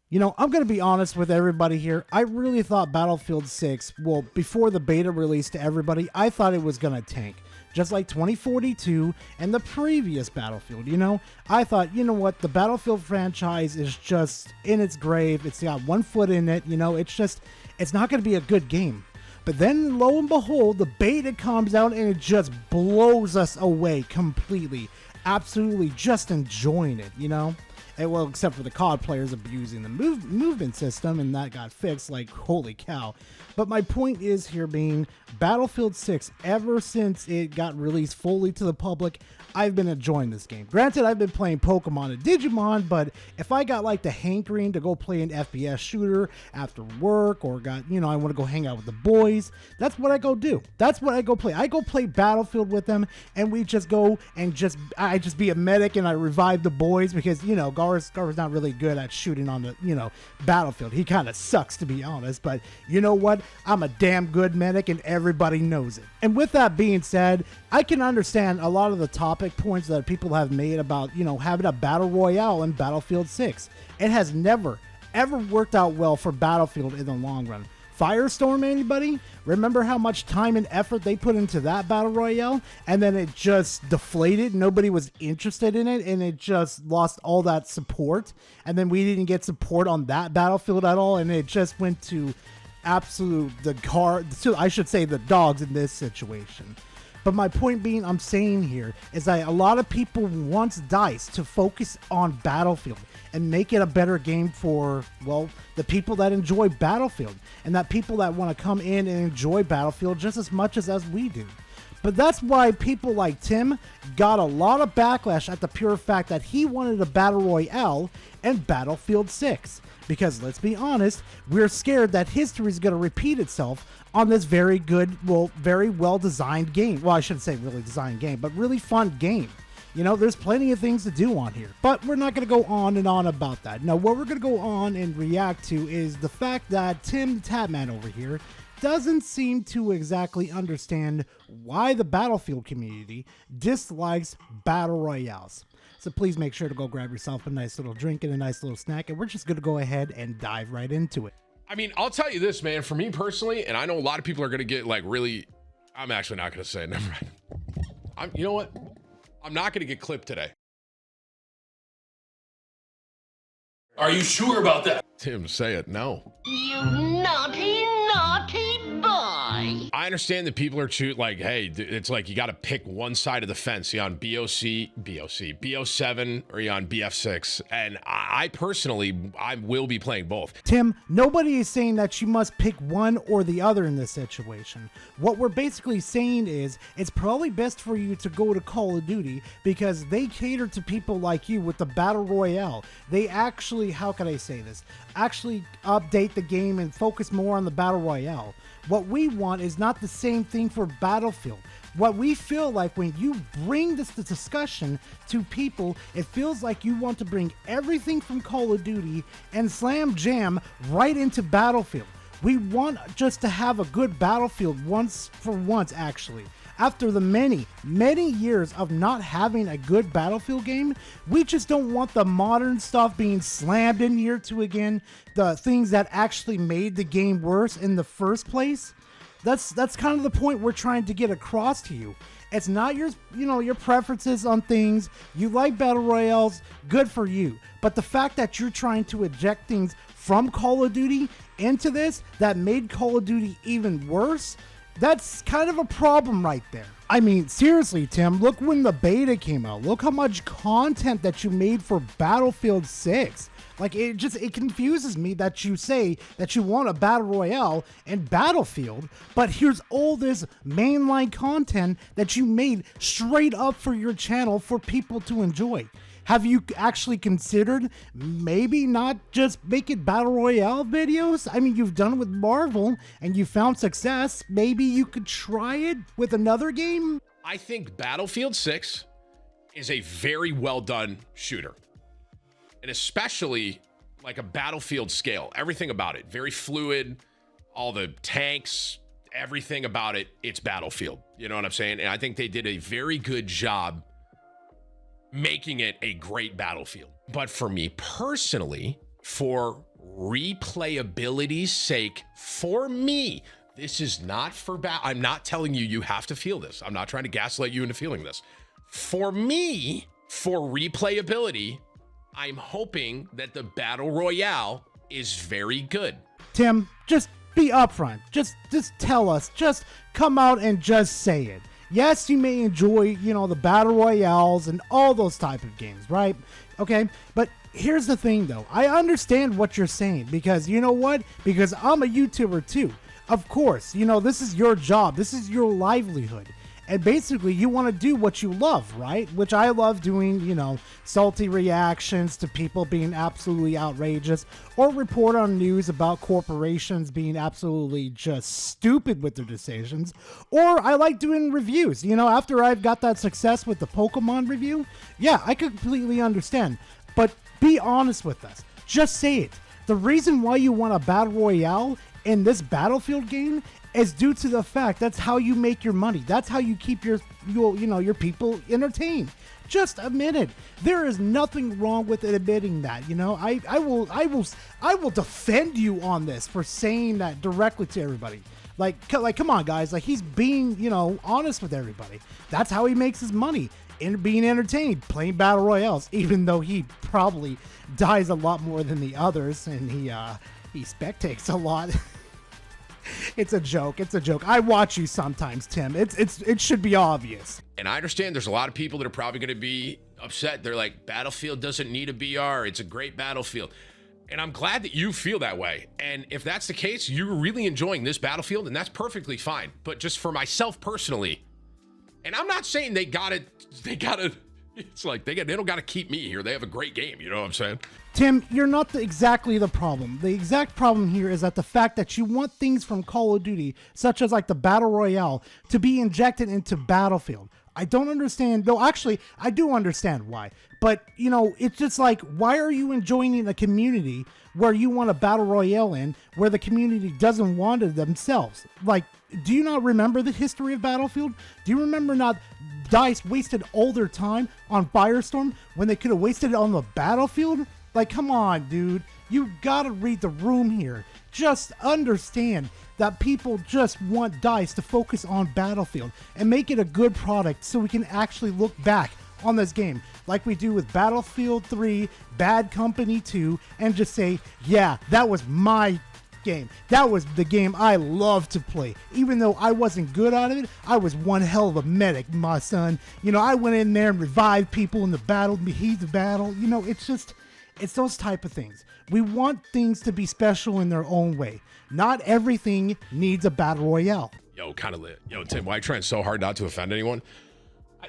You know, I'm going to be honest with everybody here. I really thought Battlefield 6, well, before the beta release to everybody, I thought it was going to tank. Just like 2042 and the previous Battlefield, you know? I thought, you know what, the Battlefield franchise is just in its grave. It's got one foot in it, you know? It's not going to be a good game. But then, lo and behold, the beta comes out and it just blows us away completely. Absolutely just enjoying it, you know? And, well, except for the COD players abusing the movement system, and that got fixed, like, holy cow. But my point is here being Battlefield 6, ever since it got released fully to the public, I've been enjoying this game. Granted, I've been playing Pokemon and Digimon, but if I got like the hankering to go play an FPS shooter after work, or got, you know, I want to go hang out with the boys, that's what I go do. That's what I go play. I go play Battlefield with them, and we just go and I just be a medic and I revive the boys because, you know, Gar's not really good at shooting on the, you know, Battlefield. He kind of sucks, to be honest, but you know what? I'm a damn good medic and everybody knows it. And with that being said, I can understand a lot of the topic points that people have made about, you know, having a battle royale in Battlefield 6. It has never, ever worked out well for Battlefield in the long run. Firestorm, anybody? Remember how much time and effort they put into that battle royale? And then it just deflated. Nobody was interested in it, and it just lost all that support. And then we didn't get support on that Battlefield at all, and it just went to I should say the dogs in this situation. But my point being, I'm saying here is that a lot of people want DICE to focus on Battlefield and make it a better game for, well, the people that enjoy Battlefield and that people that want to come in and enjoy Battlefield just as much as we do. But that's why people like Tim got a lot of backlash at the pure fact that he wanted a battle royale in Battlefield 6. Because let's be honest, we're scared that history is going to repeat itself on this very good, well, very well designed game. Well, I shouldn't say really designed game, but really fun game. You know, there's plenty of things to do on here, but we're not going to go on and on about that. Now, what we're going to go on and react to is the fact that Timthetatman over here doesn't seem to exactly understand why the Battlefield community dislikes battle royales. So please make sure to go grab yourself a nice little drink and a nice little snack, and we're just going to go ahead and dive right into it. I mean, I'll tell you this, man, for me personally, and I know a lot of people are going to get like really, I'm actually not going to say it. Never mind. You know what? I'm not going to get clipped today. Are you sure about that? Tim, say it. No. You naughty, naughty boy. I understand that people are like, hey, it's like you got to pick one side of the fence. You're on BO7, or you're on BF6. And I personally, I will be playing both. Tim, nobody is saying that you must pick one or the other in this situation. What we're basically saying is it's probably best for you to go to Call of Duty because they cater to people like you with the Battle Royale. They actually, how can I say this? Actually update the game and focus more on the Battle Royale. What we want is not the same thing for Battlefield. What we feel like when you bring this discussion to people, it feels like you want to bring everything from Call of Duty and slam jam right into Battlefield. We want just to have a good Battlefield once, actually. After the many, many years of not having a good Battlefield game, we just don't want the modern stuff being slammed in here to again, the things that actually made the game worse in the first place. That's kind of the point we're trying to get across to you. It's not your preferences on things. You like battle royales, good for you. But the fact that you're trying to eject things from Call of Duty into this that made Call of Duty even worse, that's kind of a problem right there. I mean, seriously, Tim, look when the beta came out. Look how much content that you made for Battlefield 6. Like, it confuses me that you say that you want a battle royale in Battlefield, but here's all this mainline content that you made straight up for your channel for people to enjoy. Have you actually considered maybe not just making battle royale videos? I mean, you've done it with Marvel and you found success. Maybe you could try it with another game? I think Battlefield 6 is a very well done shooter. And especially like a Battlefield scale. Everything about it, very fluid, all the tanks, everything about it, it's Battlefield. You know what I'm saying? And I think they did a very good job making it a great Battlefield. But for me personally, for replayability's sake, for me, this is not for I'm not telling you you have to feel this. I'm not trying to gaslight you into feeling this. For me, for replayability, I'm hoping that the Battle Royale is very good. Tim, just be upfront. Just tell us. Just come out and just say it. Yes, you may enjoy, the Battle Royales and all those type of games, right? Okay, but here's the thing, though. I understand what you're saying because you know what? Because I'm a YouTuber, too. Of course, this is your job. This is your livelihood. And basically, you want to do what you love, right? Which I love doing, salty reactions to people being absolutely outrageous or report on news about corporations being absolutely just stupid with their decisions. Or I like doing reviews. After I've got that success with the Pokemon review, yeah, I completely understand. But be honest with us. Just say it. The reason why you want a Battle Royale in this Battlefield game is due to the fact that's how you make your money. That's how you keep your people entertained. Just admit it. There is nothing wrong with admitting that. I will defend you on this for saying that directly to everybody. Like come on, guys. Like, he's being, honest with everybody. That's how he makes his money, in being entertained, playing battle royales. Even though he probably dies a lot more than the others, and he spectates a lot. It's a joke. It's a joke. I watch you sometimes, Tim. It should be obvious. And I understand there's a lot of people that are probably going to be upset. They're like, Battlefield doesn't need a BR. It's a great Battlefield. And I'm glad that you feel that way. And if that's the case, you're really enjoying this Battlefield, and that's perfectly fine. But just for myself personally, and I'm not saying they gotta, it's like they don't gotta keep me here. They have a great game. You know what I'm saying? Tim, you're not exactly the problem. The exact problem here is that the fact that you want things from Call of Duty, such as like the Battle Royale, to be injected into Battlefield. I don't understand. No, actually, I do understand why. But, it's just like, why are you enjoining a community where you want a Battle Royale in, where the community doesn't want it themselves? Like, do you not remember the history of Battlefield? Do you remember not DICE wasted all their time on Firestorm when they could have wasted it on the Battlefield? Like, come on, dude. You gotta read the room here. Just understand that people just want DICE to focus on Battlefield and make it a good product so we can actually look back on this game like we do with Battlefield 3, Bad Company 2, and just say, yeah, that was my game. That was the game I loved to play. Even though I wasn't good at it, I was one hell of a medic, my son. I went in there and revived people in the battle, heat the battle. It's those type of things. We want things to be special in their own way. Not everything needs a battle royale. Yo, kind of lit. Yo, Tim, why are you trying so hard not to offend anyone?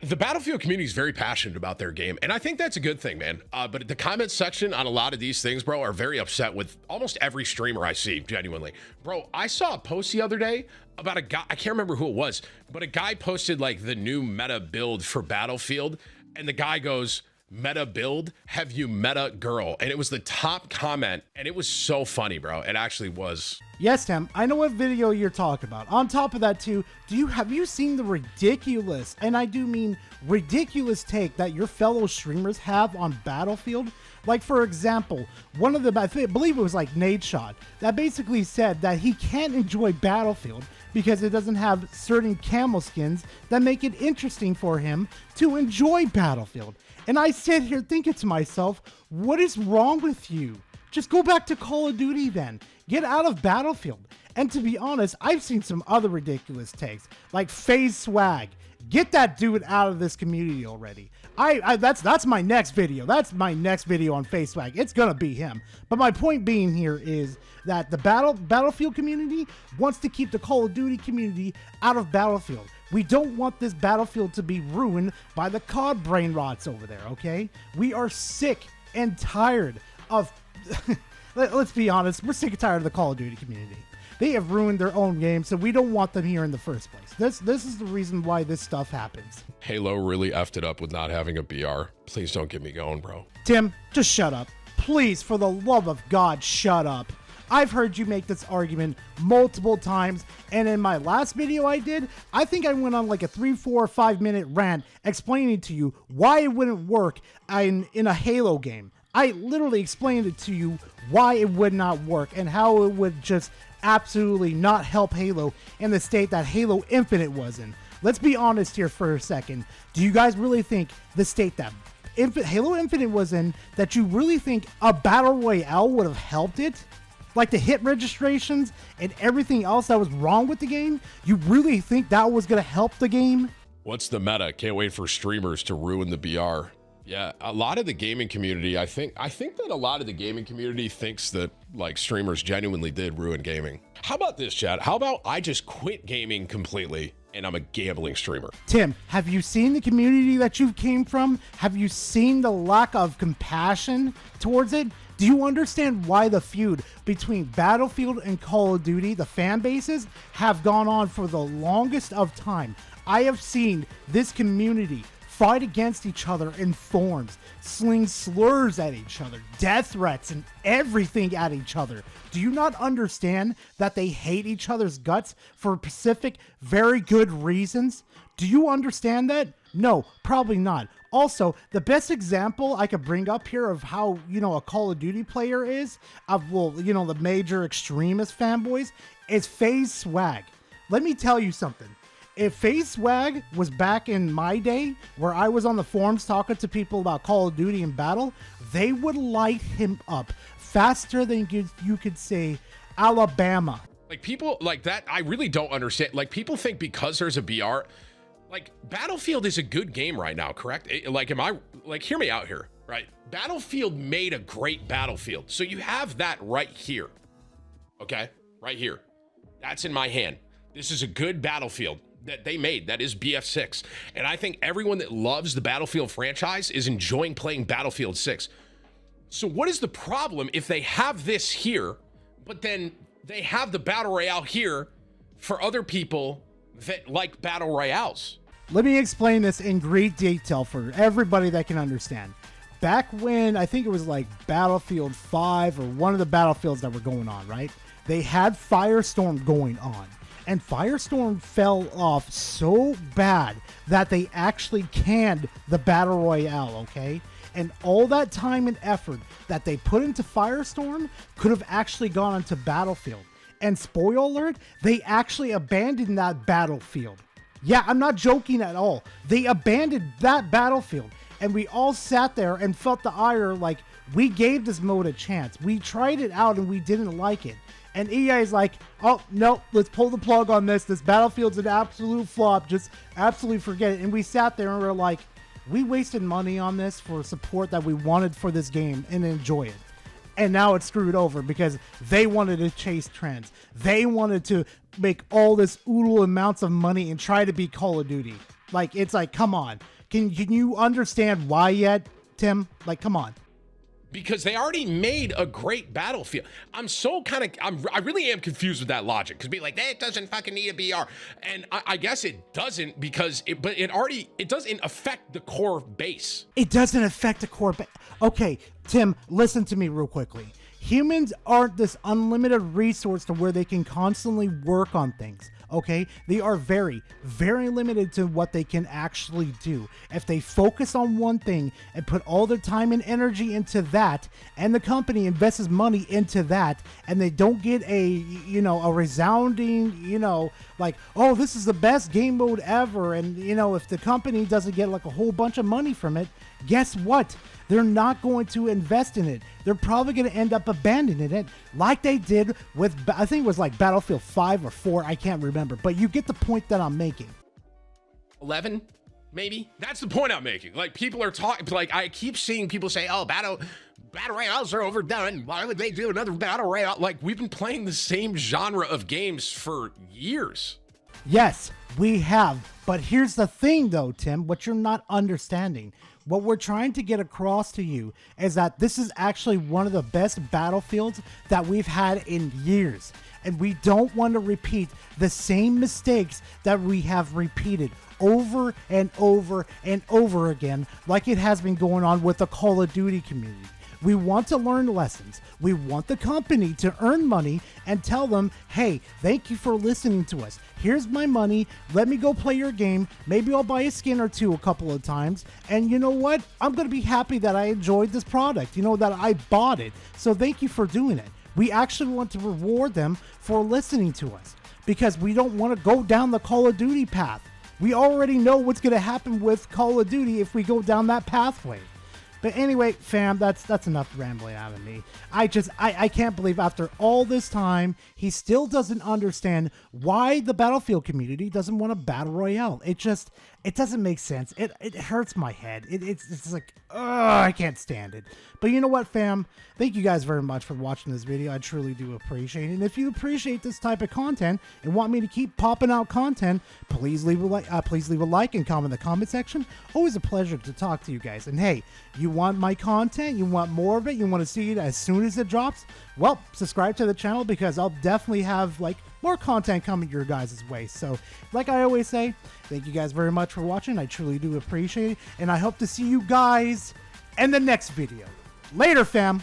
The Battlefield community is very passionate about their game, and I think that's a good thing, man. But the comment section on a lot of these things, bro, are very upset with almost every streamer I see, genuinely. Bro, I saw a post the other day about a guy, I can't remember who it was, but a guy posted like the new meta build for Battlefield, and the guy goes, meta build, have you met a girl? And it was the top comment, and it was so funny, bro. It actually was. Yes, Tim, I know what video you're talking about. On top of that, too, have you seen the ridiculous, and I do mean ridiculous, take that your fellow streamers have on Battlefield? Like, for example, one of the, I believe it was like Nadeshot, that basically said that he can't enjoy Battlefield because it doesn't have certain camo skins that make it interesting for him to enjoy Battlefield. And I sit here thinking to myself, what is wrong with you? Just go back to Call of Duty then. Get out of Battlefield. And to be honest, I've seen some other ridiculous takes, like FaZe Swag. Get that dude out of this community already. That's my next video. That's my next video on FaZe Swag. It's gonna be him. But my point being here is that the Battlefield community wants to keep the Call of Duty community out of Battlefield. We don't want this Battlefield to be ruined by the COD brain rots over there, okay? We are sick and tired of... Let's be honest, we're sick and tired of the Call of Duty community. They have ruined their own game, so we don't want them here in the first place. This is the reason why this stuff happens. Halo really effed it up with not having a BR. Please don't get me going, bro. Tim, just shut up. Please, for the love of God, shut up. I've heard you make this argument multiple times, and in my last video I did, I think I went on like a 3, 4, 5 minute rant explaining to you why it wouldn't work in a Halo game. I literally explained it to you why it would not work and how it would just absolutely not help Halo in the state that Halo Infinite was in. Let's be honest here for a second. Do you guys really think the state that Halo Infinite was in, that you really think a Battle Royale would have helped it? Like the hit registrations and everything else that was wrong with the game? You really think that was going to help the game? What's the meta? Can't wait for streamers to ruin the BR. Yeah, a lot of the gaming community, I think that a lot of the gaming community thinks that like streamers genuinely did ruin gaming. How about this, chat? How about I just quit gaming completely and I'm a gambling streamer? Tim, have you seen the community that you came from? Have you seen the lack of compassion towards it? Do you understand why the feud between Battlefield and Call of Duty, the fan bases, have gone on for the longest of time? I have seen this community fight against each other in forums, sling slurs at each other, death threats, and everything at each other. Do you not understand that they hate each other's guts for specific, very good reasons? Do you understand that? No, probably not. Also, the best example I could bring up here of how, a Call of Duty player is, of, the major extremist fanboys, is FaZe Swag. Let me tell you something. If FaZe Swag was back in my day, where I was on the forums talking to people about Call of Duty and Battle, they would light him up faster than you could say Alabama. Like people like that, I really don't understand. Like people think because there's a BR, like Battlefield is a good game right now, correct? Like, hear me out here, right? Battlefield made a great Battlefield. So you have that right here. Okay, right here. That's in my hand. This is a good Battlefield that they made. That is BF6. And I think everyone that loves the Battlefield franchise is enjoying playing Battlefield 6. So what is the problem if they have this here, but then they have the Battle Royale here for other people that like Battle Royales? Let me explain this in great detail for everybody that can understand. Back when, I think it was like Battlefield 5 or one of the Battlefields that were going on, right? They had Firestorm going on. And Firestorm fell off so bad that they actually canned the Battle Royale, okay? And all that time and effort that they put into Firestorm could have actually gone into Battlefield. And spoiler alert, they actually abandoned that Battlefield. Yeah, I'm not joking at all. They abandoned that Battlefield. And we all sat there and felt the ire like, we gave this mode a chance. We tried it out and we didn't like it. And EA is like, oh, no, let's pull the plug on this. This Battlefield's an absolute flop. Just absolutely forget it. And we sat there and we were like, we wasted money on this for support that we wanted for this game and enjoy it. And now it's screwed over because they wanted to chase trends. They wanted to make all this oodle amounts of money and try to be Call of Duty. Like, it's like, come on. Can you understand why yet, Tim? Like, come on. Because they already made a great Battlefield. I really am confused with that logic. Because be like, it doesn't fucking need a BR. And I guess it doesn't because it doesn't affect the core base. It doesn't affect the core base. Okay, Tim, listen to me real quickly. Humans aren't this unlimited resource to where they can constantly work on things. Okay, they are very, very limited to what they can actually do. If they focus on one thing and put all their time and energy into that, and the company invests money into that, and they don't get a resounding, like, oh, this is the best game mode ever, and if the company doesn't get like a whole bunch of money from it, guess what? They're not going to invest in it. They're probably going to end up abandoning it like they did with, I think it was like Battlefield 5 or 4. I can't remember, but you get the point that I'm making. 11, maybe? That's the point I'm making. Like, people are talking, like, I keep seeing people say, oh, Battle Royales are overdone. Why would they do another Battle Royale? Like, we've been playing the same genre of games for years. Yes, we have. But here's the thing, though, Tim, what you're not understanding. What we're trying to get across to you is that this is actually one of the best Battlefields that we've had in years. And we don't want to repeat the same mistakes that we have repeated over and over and over again, like it has been going on with the Call of Duty community. We want to learn lessons. We want the company to earn money and tell them, hey, thank you for listening to us. Here's my money. Let me go play your game. Maybe I'll buy a skin or two a couple of times. And you know what? I'm going to be happy that I enjoyed this product, that I bought it. So thank you for doing it. We actually want to reward them for listening to us because we don't want to go down the Call of Duty path. We already know what's going to happen with Call of Duty if we go down that pathway. But anyway, fam, that's enough rambling out of me. I can't believe after all this time, he still doesn't understand why the Battlefield community doesn't want a battle royale. It doesn't make sense. It hurts my head. It's like, I can't stand it. But you know what, fam? Thank you guys very much for watching this video. I truly do appreciate it. And if you appreciate this type of content and want me to keep popping out content, please leave a like and comment in the comment section. Always a pleasure to talk to you guys. And hey, you want my content? You want more of it? You want to see it as soon as it drops? Well, subscribe to the channel because I'll definitely have more content coming your guys' way. So like I always say, thank you guys very much for watching. I truly do appreciate it. And I hope to see you guys in the next video. Later, fam.